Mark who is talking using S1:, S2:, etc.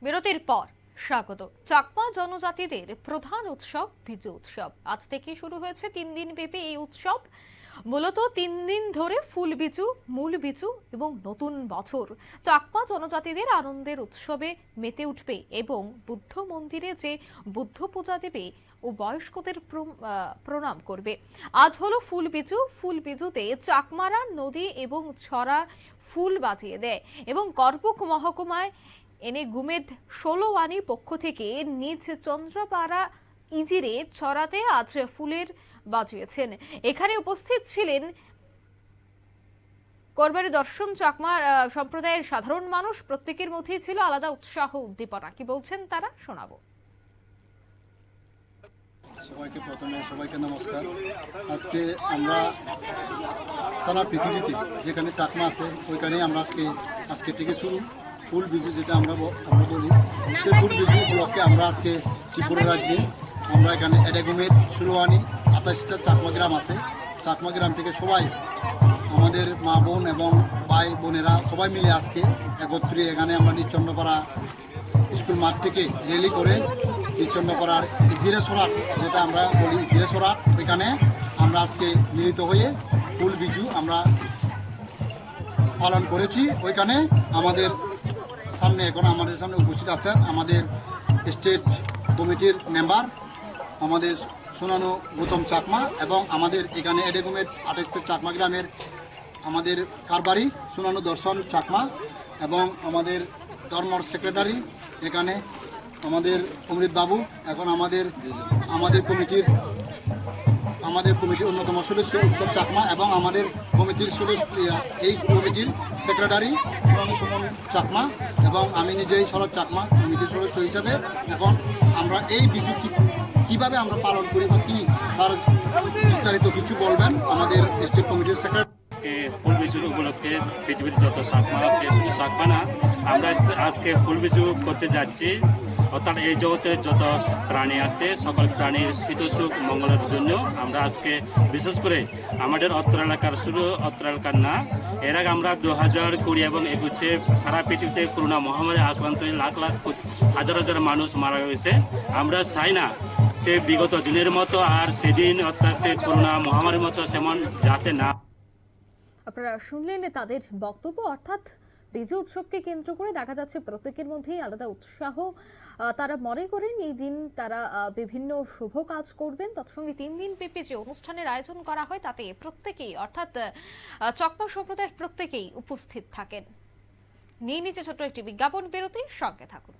S1: বিরতির পর স্বাগত। চাকমা জনজাতিদের প্রধান উৎসব বিজু উৎসব আজ থেকে শুরু হয়েছে। 3 দিন ব্যাপী এই উৎসব মূলত 3 দিন ধরে ফুল বিজু, মূল বিজু এবং নতুন বছর চাকমা জনজাতিদের আনন্দের উৎসবে মেতে উঠবে এবং বুদ্ধ মন্দিরে যে বুদ্ধ পূজা দেবে ও বয়স্কদের প্রণাম করবে। আজ হলো ফুল বিজু। ফুল বিজুতে চাকমারা নদী এবং ছড়া ফুল বাজিয়ে দেয় এবং করবুক মহকুমায় এনে গুমেদ ষোলোয়ানি পক্ষ থেকে নিজ চন্দ্রপাড়া ইজিরে ছড়াতে আজ ফুলের বাজিয়েছেন। এখানে উপস্থিত ছিলেন করবারি দর্শন চাকমা সম্প্রদায়ের সাধারণ মানুষ। প্রত্যেকের মধ্যেই ছিল আলাদা উৎসাহ উদ্দীপনা। কি বলছেন তারা শোনাবো।
S2: সবাইকে নমস্কার। আজকে আমরা সারা পৃথিবীতে যেখানে চাকমা আছে ওইখানে আমরা আজকে থেকে শুরু ফুল বিজু, যেটা আমরা বলি, সেই ফুল বিজু উপলক্ষে আমরা আজকে ত্রিপুরা রাজ্যে আমরা এখানে এডেগুমেট, ষোলোয়ানি 28টা চাকমা গ্রাম আছে। চাকমা গ্রাম থেকে সবাই আমাদের মা বোন এবং ভাই বোনেরা সবাই মিলে আজকে একত্রে এখানে আমরা নিচন্ডপাড়া স্কুল মাঠ থেকে র্যালি করে নিচন্ডপাড়ার ইজিরে সরাট, যেটা আমরা বলি ইজিরে সরাট, ওইখানে আমরা আজকে মিলিত হয়ে ফুল বিজু আমরা পালন করেছি। ওইখানে আমাদের সামনে উপস্থিত আছেন আমাদের স্টেট কমিটির মেম্বার, আমাদের সোনানো গৌতম চাকমা, এবং আমাদের এখানে এডেগুমেট 28 চাকমা গ্রামের আমাদের কারবারি সোনানো দর্শন চাকমা, এবং আমাদের ধর্মর সেক্রেটারি এখানে আমাদের অমৃত বাবু, এখন আমাদের কমিটির অন্যতম সদস্য উৎসব চাকমা, এবং আমাদের কমিটির এই কমিটির সেক্রেটারি সুমন চাকমা, এবং আমি নিজেই শরৎ চাকমা কমিটির সদস্য হিসাবে। এখন আমরা এই বিজু কিভাবে আমরা পালন করি বা কি তার বিস্তারিত কিছু বলবেন আমাদের স্টেট কমিটির সেক্রেটারি।
S3: ফুল বিজুর উপলক্ষে পৃথিবীর যত চাকমা আছে, শুধু চাকমা না, আমরা আজকে ফুল বিজু করতে যাচ্ছি। অর্থাৎ এই জগতের যত প্রাণী আছে সকল প্রাণীর হিত সুখ মঙ্গলের জন্য আমরা আজকে বিশেষ করে আমাদের অত্র এলাকার, শুধু অত্র এলাকার না, এর আগে আমরা 2020 এবং 21 সারা পৃথিবীতে করোনা মহামারী আক্রান্ত লাখ লাখ হাজার হাজার মানুষ মারা গেছে। আমরা চাই না সে বিগত দিনের মতো আর সেদিন, অর্থাৎ সে করোনা মহামারীর মতো সেমন যাতে না।
S1: আপনারা শুনলেন তাদের বক্তব্য। অর্থাৎ বিজু উৎসবকে কেন্দ্র করে দেখা যাচ্ছে প্রত্যেকের মধ্যেই আলাদা উৎসাহ। তারা মনে করেন এই দিন তারা বিভিন্ন শুভ কাজ করবেন। তৎসঙ্গে 3 দিন ব্যাপী যে অনুষ্ঠানের আয়োজন করা হয় তাতে প্রত্যেকেই, অর্থাৎ চাকমা সম্প্রদায়ের প্রত্যেকেই উপস্থিত থাকেন। নিয়ে নিচে ছোট্ট একটি বিজ্ঞাপন বিরতি, সঙ্গে থাকুন।